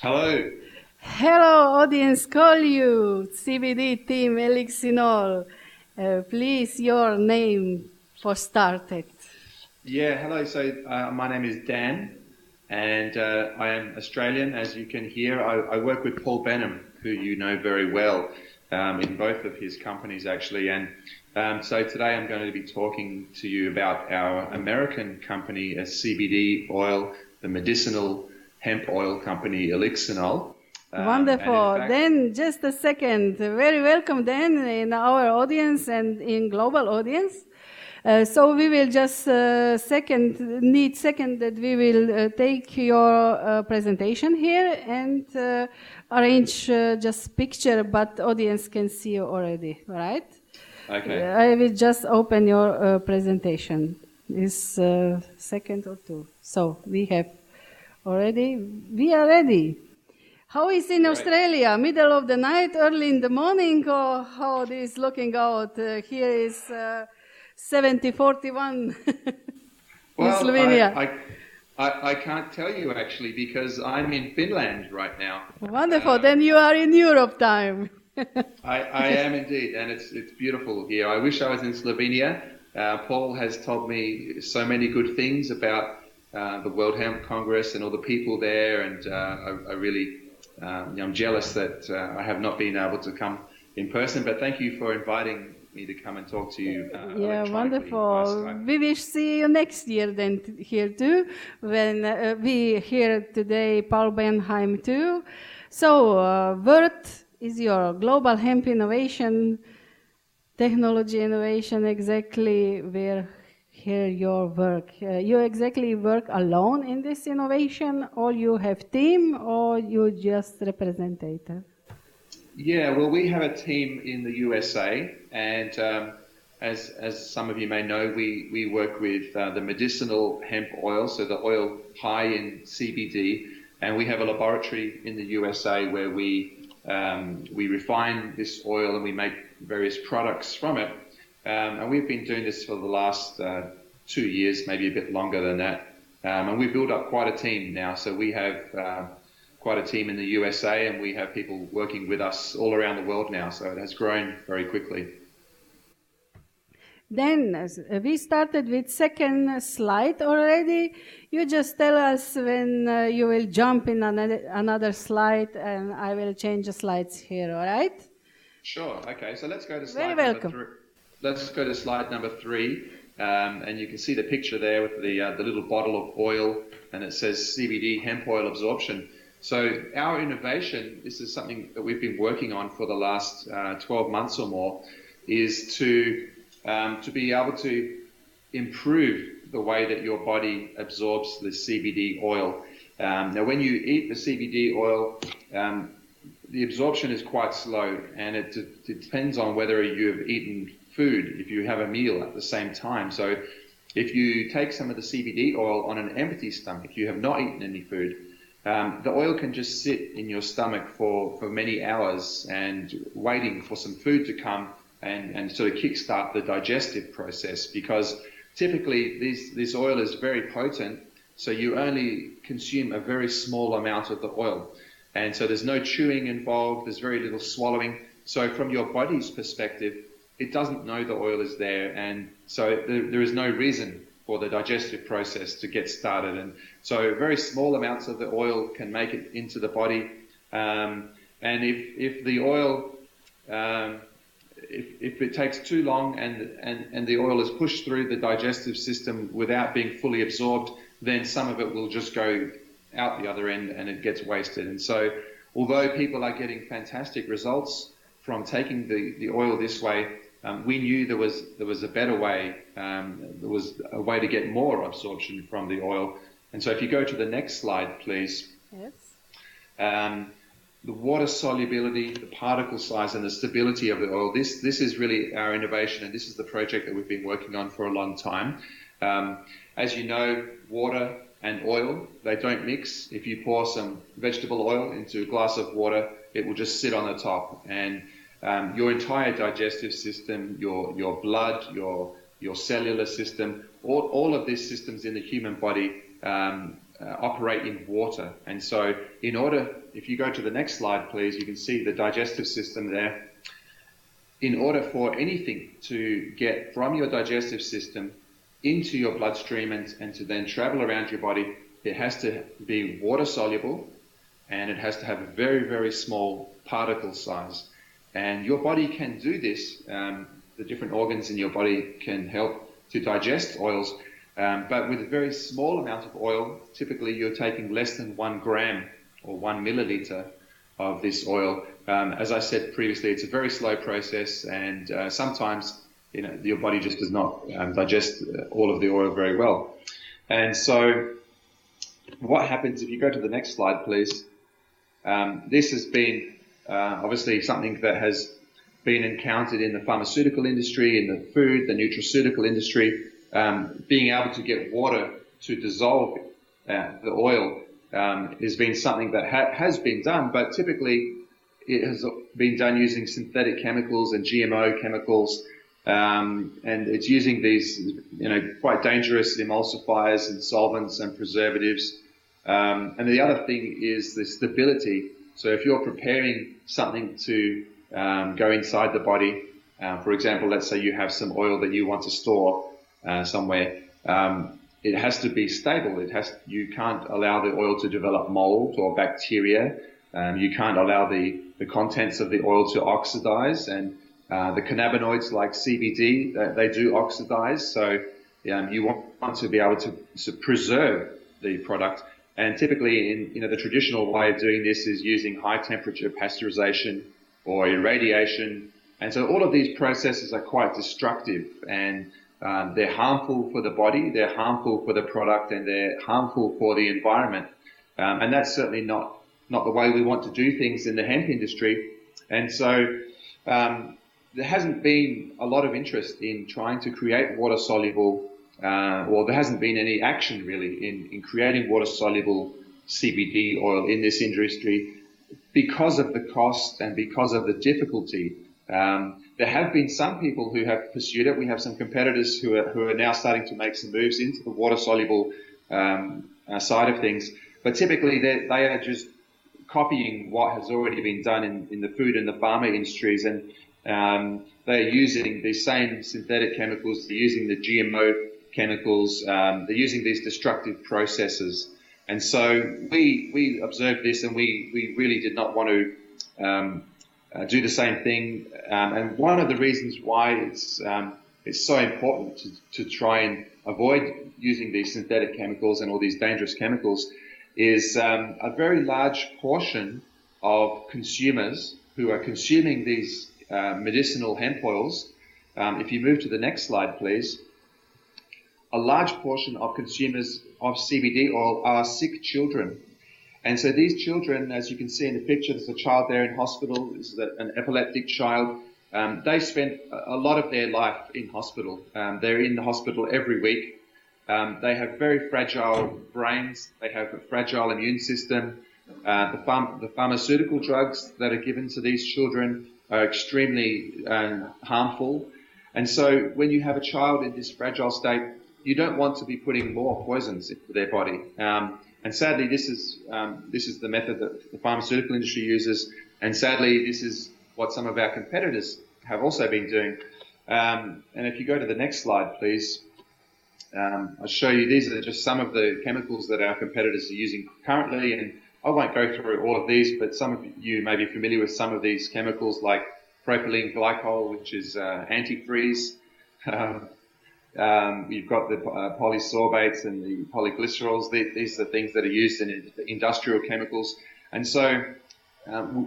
Hello. Hello, audience, call you, CBD team ELIXINOL. Please, your name for started. Yeah, hello. My name is Dan, and I am Australian. As you can hear, I work with Paul Benham, who you know very well, in both of his companies actually. And so today I'm going to be talking to you about our American company, a CBD oil, the medicinal hemp oil company, ELIXINOL. And in Wonderful. fact, Then, just a second. Very welcome, Dan, in our audience and in global audience. So we will just need second that we will take your presentation here and arrange just picture, but audience can see you already, right? okay. I will just open your presentation. This second or two. So we are ready. How is in Great. Australia? Middle of the night, early in the morning, or how it is looking out? Here is 70:41 in Well, Slovenia. I can't tell you actually because I'm in Finland right now. Wonderful. Then you are in Europe time. I am indeed, and it's beautiful here. I wish I was in Slovenia. Paul has told me so many good things about the World Hemp Congress and all the people there, and I really I'm jealous that I have not been able to come in person. But thank you for inviting me to come and talk to you Yeah, electronically by wonderful. Skype. We will see you next year then here too, when we here today Paul Benheim too. So, WORT is your global hemp innovation, technology innovation, exactly where here your work. You exactly work alone in this innovation, or you have team, or you just representative? Yeah, well, we have a team in the USA, and as some of you may know, we work with the medicinal hemp oil, so the oil high in CBD, and we have a laboratory in the USA where we refine this oil and we make various products from it. And we've been doing this for the last 2 years, maybe a bit longer than that. And we've built up quite a team now, so we have quite a team in the USA, and we have people working with us all around the world now. So it has grown very quickly. Then we started with second slide already. You just tell us when you will jump in another slide, and I will change the slides here. All right? Sure. Okay. So let's go to Very slide number welcome. three. Let's go to slide number three, and you can see the picture there with the little bottle of oil, and it says CBD hemp oil absorption. So our innovation, this is something that we've been working on for the last 12 months or more, is to be able to improve the way that your body absorbs the CBD oil. Now, when you eat the CBD oil, the absorption is quite slow, and it depends on whether you have eaten food, if you have a meal at the same time. So if you take some of the CBD oil on an empty stomach, you have not eaten any food, the oil can just sit in your stomach for many hours and waiting for some food to come and sort of kickstart the digestive process, because typically this oil is very potent, so you only consume a very small amount of the oil. And so there's no chewing involved, there's very little swallowing. So from your body's perspective, it doesn't know the oil is there, and so there is no reason for the digestive process to get started. And so very small amounts of the oil can make it into the body. And if the oil, if it takes too long and the oil is pushed through the digestive system without being fully absorbed, then some of it will just go out the other end and it gets wasted. And so although people are getting fantastic results from taking the oil this way, we knew there was a better way. There was a way to get more absorption from the oil. And so if you go to the next slide, please. Yes. The water solubility, the particle size, and the stability of the oil, this is really our innovation, and this is the project that we've been working on for a long time. As you know, water and oil, they don't mix. If you pour some vegetable oil into a glass of water, it will just sit on the top. And your entire digestive system, your blood, your cellular system, all of these systems in the human body operate in water. And so in order, if you go to the next slide, please, you can see the digestive system there. In order for anything to get from your digestive system into your bloodstream and to then travel around your body, it has to be water soluble, and it has to have a very, very small particle size. And your body can do this. The different organs in your body can help to digest oils, but with a very small amount of oil, typically you're taking less than 1 gram or 1 milliliter of this oil. As I said previously, it's a very slow process, and sometimes your body just does not digest all of the oil very well. And so what happens if you go to the next slide, please? This has been obviously something that has been encountered in the pharmaceutical industry, in the food, the nutraceutical industry. Being able to get water to dissolve the oil has been something that has been done, but typically it has been done using synthetic chemicals and GMO chemicals, and it's using these, quite dangerous emulsifiers and solvents and preservatives. And the other thing is the stability. So if you're preparing something to go inside the body, for example, let's say you have some oil that you want to store somewhere, it has to be stable. You can't allow the oil to develop mold or bacteria. You can't allow the contents of the oil to oxidize, and the cannabinoids like CBD, they do oxidize. So you want to be able to preserve the product. And typically, the traditional way of doing this is using high temperature pasteurization or irradiation. And so all of these processes are quite destructive, and they're harmful for the body, they're harmful for the product, and they're harmful for the environment. And that's certainly not the way we want to do things in the hemp industry. And so there hasn't been a lot of interest in trying to create water-soluble, there hasn't been any action really in creating water-soluble CBD oil in this industry because of the cost and because of the difficulty. There have been some people who have pursued it. We have some competitors who are now starting to make some moves into the water-soluble side of things. But typically they are just copying what has already been done in the food and the pharma industries, and they're using the same synthetic chemicals, they're using the GMO chemicals, they're using these destructive processes. And so we observed this, and we really did not want to do the same thing. And one of the reasons why it's so important to try and avoid using these synthetic chemicals and all these dangerous chemicals is a very large portion of consumers who are consuming these medicinal hemp oils. If you move to the next slide, please. A large portion of consumers of CBD oil are sick children. And so these children, as you can see in the picture, there's a child there in hospital. This is an epileptic child. They spend a lot of their life in hospital. They're in the hospital every week. They have very fragile brains. They have a fragile immune system. The pharmaceutical drugs that are given to these children are extremely harmful. And so when you have a child in this fragile state, you don't want to be putting more poisons into their body. And sadly, this is the method that the pharmaceutical industry uses. And sadly, this is what some of our competitors have also been doing. And if you go to the next slide, please, I'll show you. These are just some of the chemicals that our competitors are using currently. And I won't go through all of these, but some of you may be familiar with some of these chemicals like propylene glycol, which is antifreeze. You've got the polysorbates and the polyglycerols. These are things that are used in industrial chemicals. And so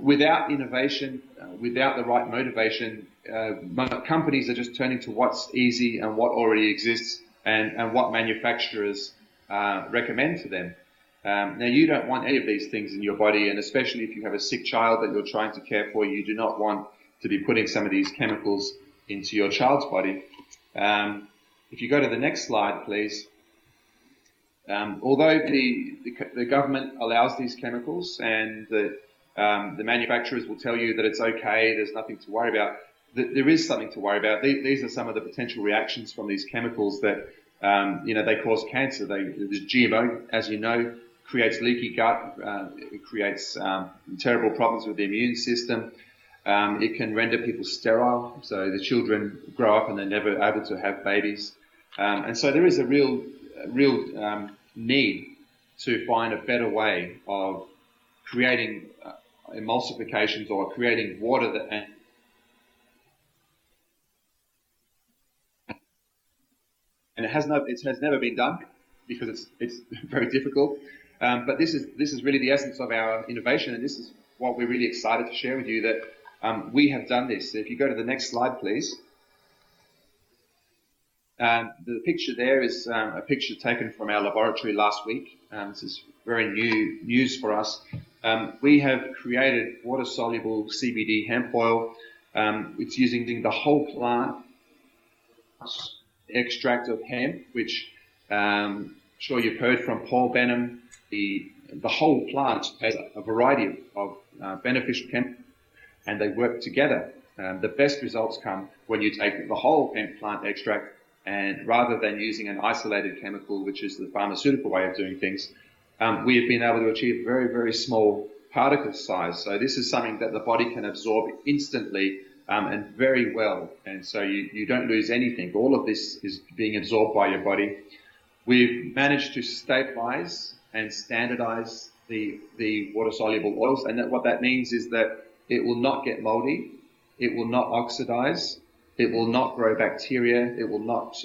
without innovation, without the right motivation, companies are just turning to what's easy and what already exists and what manufacturers recommend to them. Now, you don't want any of these things in your body, and especially if you have a sick child that you're trying to care for, you do not want to be putting some of these chemicals into your child's body. If you go to the next slide, please. Although the government allows these chemicals and the manufacturers will tell you that it's okay, there's nothing to worry about, there is something to worry about. These are some of the potential reactions from these chemicals that, they cause cancer. There's GMO, as you know, creates leaky gut, it creates terrible problems with the immune system. It can render people sterile, so the children grow up and they're never able to have babies. And so there is a real need to find a better way of creating emulsifications or creating water that. And it has never been done because it's very difficult. But this is really the essence of our innovation, and this is what we're really excited to share with you, that we have done this. So if you go to the next slide, please. The picture there is a picture taken from our laboratory last week. This is very new news for us. We have created water-soluble CBD hemp oil. It's using the whole plant extract of hemp, which I'm sure you've heard from Paul Benham. The whole plant has a variety of beneficial chemicals, and they work together. The best results come when you take the whole hemp plant extract, and rather than using an isolated chemical, which is the pharmaceutical way of doing things, we have been able to achieve very, very small particle size. So this is something that the body can absorb instantly and very well. And so you don't lose anything. All of this is being absorbed by your body. We've managed to stabilize and standardize the water-soluble oils. And what that means is that it will not get moldy. It will not oxidize. It will not grow bacteria. It will not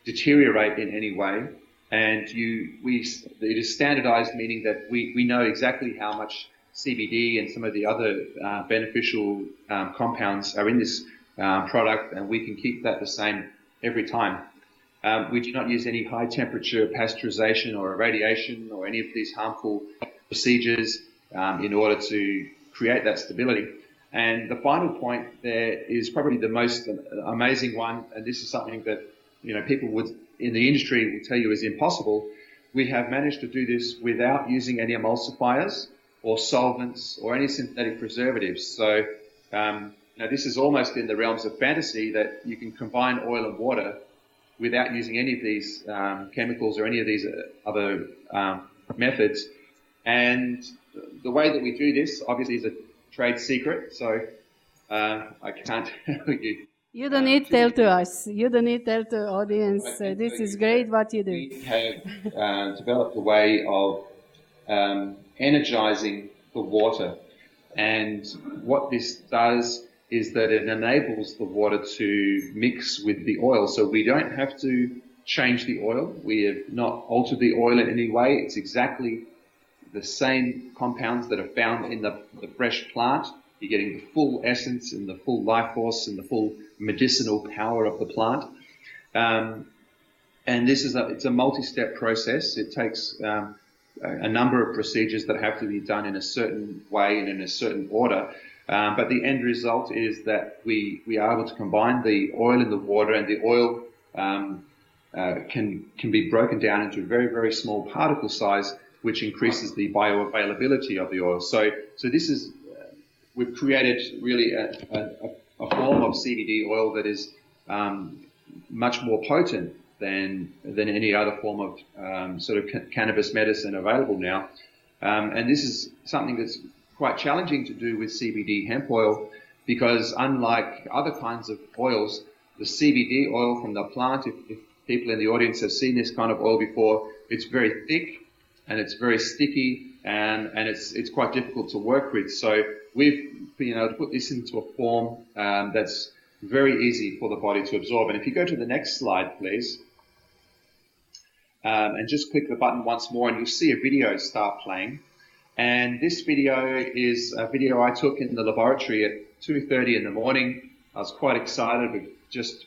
deteriorate in any way. And it is standardized, meaning that we know exactly how much CBD and some of the other beneficial compounds are in this product, and we can keep that the same every time. We do not use any high temperature pasteurization or irradiation or any of these harmful procedures in order to create that stability. And the final point there is probably the most amazing one, and this is something that people in the industry will tell you is impossible. We have managed to do this without using any emulsifiers or solvents or any synthetic preservatives. So this is almost in the realms of fantasy, that you can combine oil and water without using any of these chemicals or any of these other methods. And the way that we do this obviously is a trade secret, so I can't tell you. You don't need to tell to us. You don't need to tell to the audience. This is great what you do. We have developed a way of energizing the water, and what this does is that it enables the water to mix with the oil, so we don't have to change the oil. We have not altered the oil in any way. It's exactly the same compounds that are found in the fresh plant. You're getting the full essence and the full life force and the full medicinal power of the plant. And this is it's a multi-step process. It takes a number of procedures that have to be done in a certain way and in a certain order. But the end result is that we are able to combine the oil in the water, and the oil can be broken down into very, very small particle size, which increases the bioavailability of the oil. So this is, we've created really a form of CBD oil that is much more potent than any other form of sort of cannabis medicine available now. And this is something that's quite challenging to do with CBD hemp oil, because unlike other kinds of oils, the CBD oil from the plant, if people in the audience have seen this kind of oil before, it's very thick and it's very sticky, and it's quite difficult to work with. So we've been able to put this into a form that's very easy for the body to absorb. And if you go to the next slide, please, and just click the button once more, and you'll see a video start playing. And this video is a video I took in the laboratory at 2:30 in the morning. I was quite excited. We've just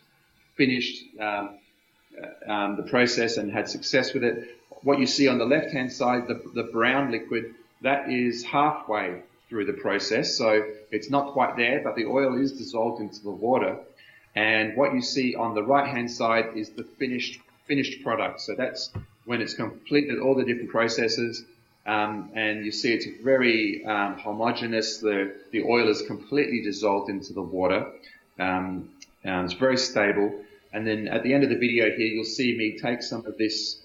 finished the process and had success with it. What you see on the left-hand side, the brown liquid, that is halfway through the process. So it's not quite there, but the oil is dissolved into the water. And what you see on the right-hand side is the finished product. So that's when it's completed all the different processes. And you see it's very homogeneous. The oil is completely dissolved into the water. It's very stable. And then at the end of the video here, you'll see me take some of this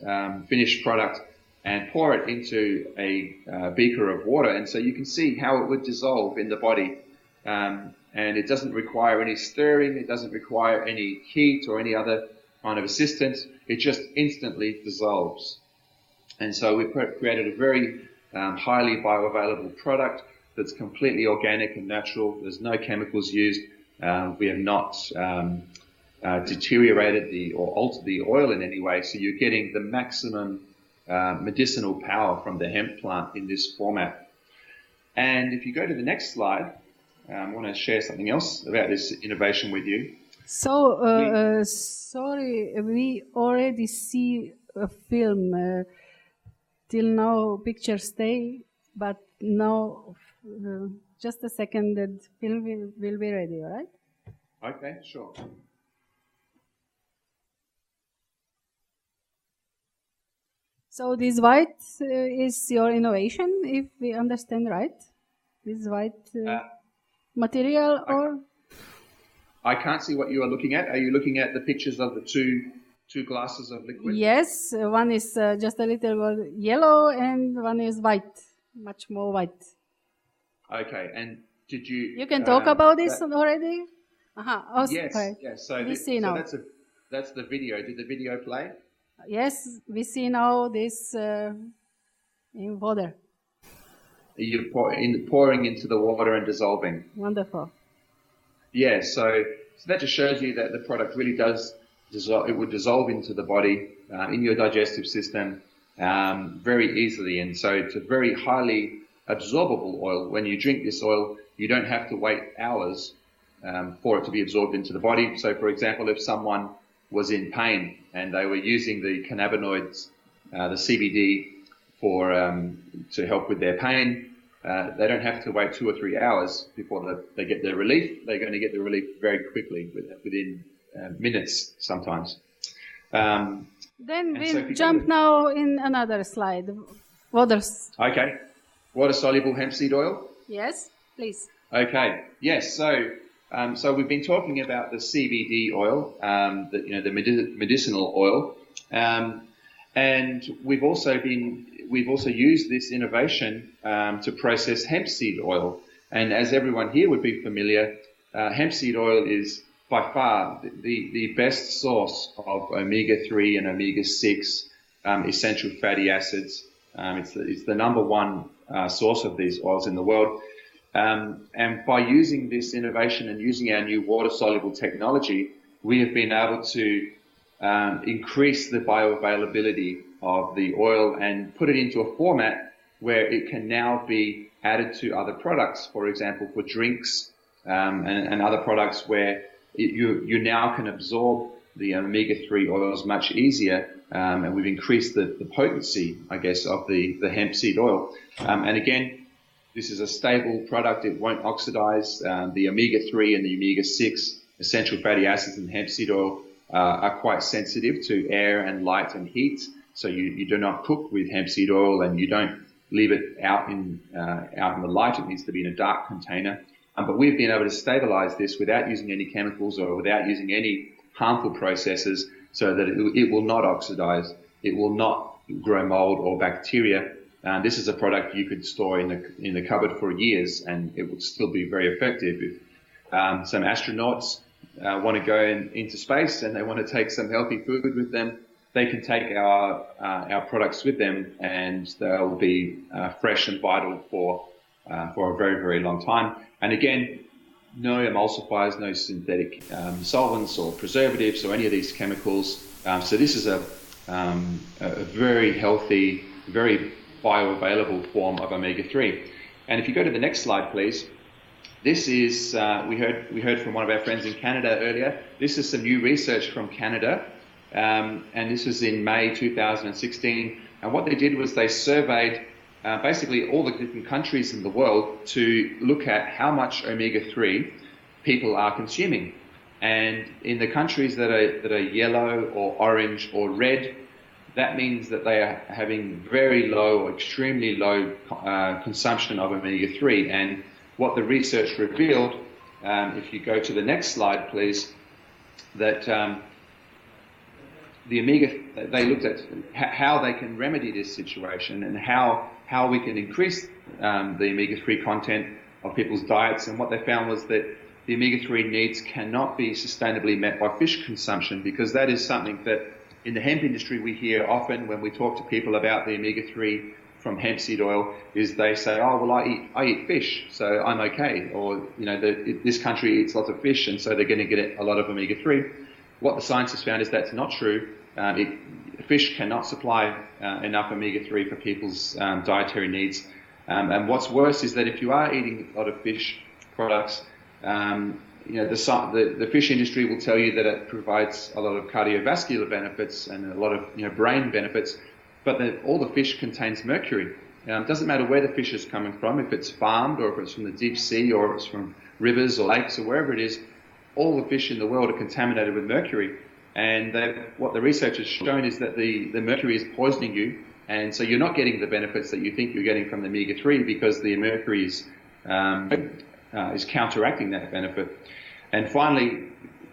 finished product and pour it into a beaker of water. And so you can see how it would dissolve in the body. And it doesn't require any stirring. It doesn't require any heat or any other kind of assistance. It just instantly dissolves. And so we've created a very highly bioavailable product that's completely organic and natural. There's no chemicals used. We have not deteriorated or altered the oil in any way. So you're getting the maximum medicinal power from the hemp plant in this format. And if you go to the next slide, I want to share something else about this innovation with you. So, sorry, we already see a film. Till now, pictures stay, but now, just a second, the film will be ready, all right? Okay, sure. So this white is your innovation, if we understand right? This white material, or? I can't see what you are looking at. Are you looking at the pictures of the two glasses of liquid? Yes, one is just a little yellow and one is white, much more white. Okay, and did you... You can talk about this already? Oh, yes, right. yes. So, now. That's the video. Did the video play? Yes, we see now this in water. You're pouring into the water and dissolving. Wonderful. Yeah, so that just shows you that the product really does dissolve. It would dissolve into the body, in your digestive system, very easily. And so it's a very highly absorbable oil. When you drink this oil, you don't have to wait hours for it to be absorbed into the body. So, for example, if someone was in pain and they were using the cannabinoids, the CBD, to help with their pain, they don't have to wait 2 or 3 hours before they get their relief. They're going to get the relief very quickly, within minutes sometimes. Then we'll jump now in another slide. Okay. Water-soluble hemp seed oil? Yes, please. Okay. Yes. So we've been talking about the CBD oil, the medicinal oil, and we've also used this innovation to process hemp seed oil. And as everyone here would be familiar, hemp seed oil is by far the best source of omega-3 and omega-6 essential fatty acids. It's the number one source of these oils in the world. And by using this innovation and using our new water-soluble technology, we have been able to increase the bioavailability of the oil and put it into a format where it can now be added to other products, for example, for drinks and other products where you now can absorb the omega-3 oils much easier, and we've increased the potency, I guess, of the hemp seed oil. And again, this is a stable product. It won't oxidize. The omega-3 and the omega-6 essential fatty acids in hemp seed oil are quite sensitive to air and light and heat. So you do not cook with hemp seed oil, and you don't leave it out in the light. It needs to be in a dark container. But we've been able to stabilize this without using any chemicals or without using any harmful processes, so that it will not oxidize. It will not grow mold or bacteria. This is a product you could store in the cupboard for years, and it would still be very effective. If some astronauts want to go into space and they want to take some healthy food with them, they can take our products with them, and they'll be fresh and vital for a very, very long time. And again, no emulsifiers, no synthetic solvents or preservatives or any of these chemicals. So this is a very healthy, very bioavailable form of omega-3. And if you go to the next slide, please. This is, we heard from one of our friends in Canada earlier. This is some new research from Canada, and this was in May 2016. And what they did was they surveyed basically all the different countries in the world to look at how much omega-3 people are consuming. And in the countries that are yellow or orange or red, that means that they are having very low or extremely low consumption of omega-3. And what the research revealed, if you go to the next slide, please, that they looked at how they can remedy this situation and how we can increase the omega-3 content of people's diets. And what they found was that the omega-3 needs cannot be sustainably met by fish consumption, because that is something that in the hemp industry we hear often when we talk to people about the omega-3 from hemp seed oil, is they say, oh, well, I eat fish, so I'm okay. Or, this country eats lots of fish, and so they're going to get a lot of omega-3. What the science has found is that's not true. Fish cannot supply enough omega-3 for people's dietary needs. And what's worse is that if you are eating a lot of fish products, the fish industry will tell you that it provides a lot of cardiovascular benefits and a lot of brain benefits, but all the fish contains mercury. It doesn't matter where the fish is coming from, if it's farmed or if it's from the deep sea or if it's from rivers or lakes or wherever it is, all the fish in the world are contaminated with mercury. And what the research has shown is that the mercury is poisoning you, and so you're not getting the benefits that you think you're getting from the omega-3 because the mercury is counteracting that benefit. And finally,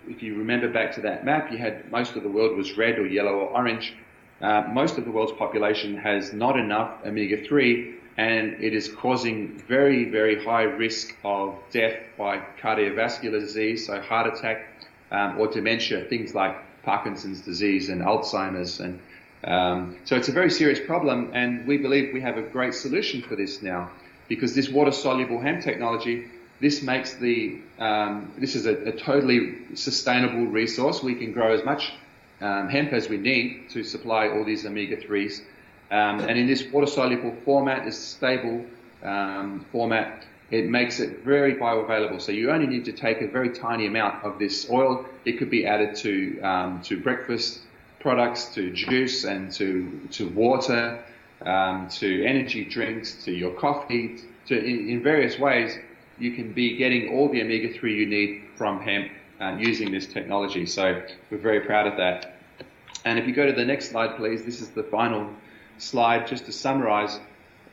if you remember back to that map, you had most of the world was red or yellow or orange. Most of the world's population has not enough omega-3, and it is causing very, very high risk of death by cardiovascular disease, so heart attack, or dementia, things like Parkinson's disease and Alzheimer's. And so it's a very serious problem, and we believe we have a great solution for this now, because this water-soluble hemp technology, this makes this is a totally sustainable resource. We can grow as much hemp as we need to supply all these omega-3s. And in this water-soluble format, this stable format, it makes it very bioavailable. So you only need to take a very tiny amount of this oil. It could be added to breakfast products, to juice, and to water, to energy drinks, to your coffee. In various ways, you can be getting all the omega-3 you need from hemp using this technology. So we're very proud of that. And if you go to the next slide, please, this is the final slide, just to summarize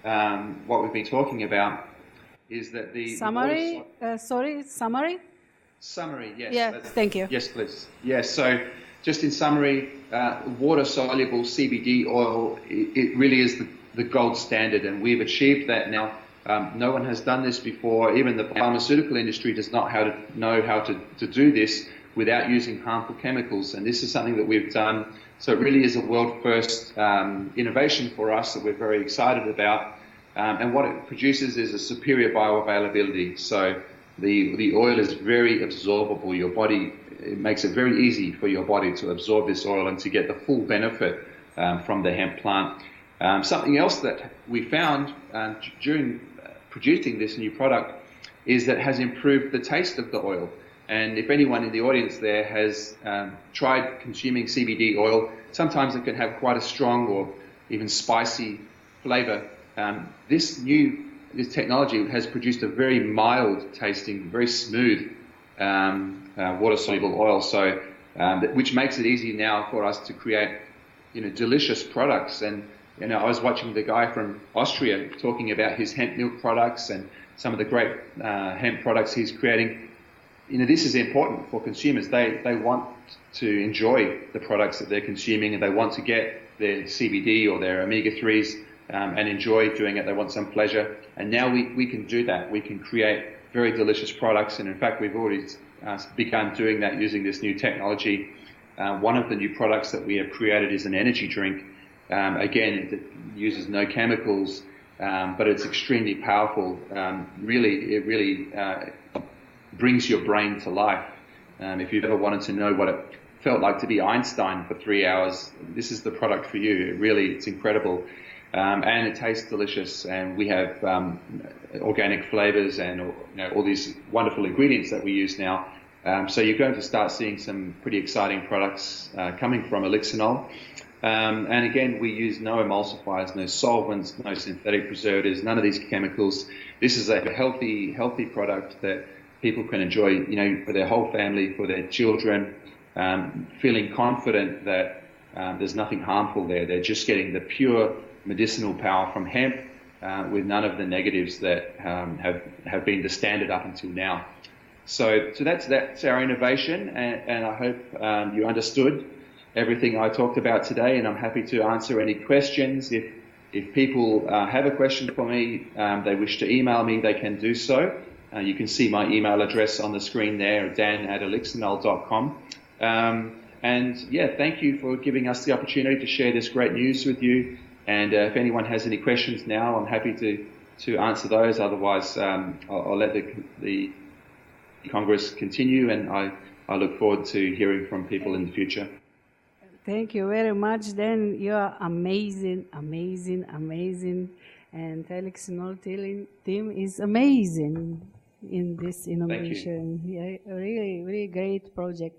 what we've been talking about, is that the... Summary? Summary? Summary, yes. Yeah, thank you. Yes, please. Yes, so just in summary, water-soluble CBD oil, it really is the gold standard, and we've achieved that now. No one has done this before. Even the pharmaceutical industry does not know how to do this without using harmful chemicals, and this is something that we've done. So it really is a world-first innovation for us that we're very excited about. And what it produces is a superior bioavailability. So the oil is very absorbable. Your body, it makes it very easy for your body to absorb this oil and to get the full benefit from the hemp plant. Something else that we found during producing this new product is that it has improved the taste of the oil. And if anyone in the audience there has tried consuming CBD oil, sometimes it can have quite a strong or even spicy flavor. This technology has produced a very mild tasting, very smooth water-soluble oil, so which makes it easy now for us to create delicious products. And I was watching the guy from Austria talking about his hemp milk products and some of the great hemp products he's creating. This is important for consumers. They want to enjoy the products that they're consuming, and they want to get their CBD or their omega-3s and enjoy doing it. They want some pleasure. And now we can do that. We can create very delicious products. And in fact, we've already begun doing that using this new technology. One of the new products that we have created is an energy drink. Again, it uses no chemicals, but it's extremely powerful. It really brings your brain to life. If you've ever wanted to know what it felt like to be Einstein for 3 hours, this is the product for you. It's incredible. And it tastes delicious, and we have organic flavors and all these wonderful ingredients that we use now. So you're going to start seeing some pretty exciting products coming from ELIXINOL. And again, we use no emulsifiers, no solvents, no synthetic preservatives, none of these chemicals. This is a healthy product that people can enjoy, for their whole family, for their children, feeling confident that there's nothing harmful there. They're just getting the pure medicinal power from hemp with none of the negatives that have been the standard up until now. So that's our innovation, and I hope you understood everything I talked about today, and I'm happy to answer any questions. If people have a question for me, they wish to email me, they can do so. You can see my email address on the screen there, dan@elixinol.com. And yeah, thank you for giving us the opportunity to share this great news with you. And if anyone has any questions now, I'm happy to answer those. Otherwise, I'll let the Congress continue, and I look forward to hearing from people in the future. Thank you very much, Dan. You are amazing, amazing, amazing. And ELIXINOL team is amazing in this innovation. Yeah, really, really great project.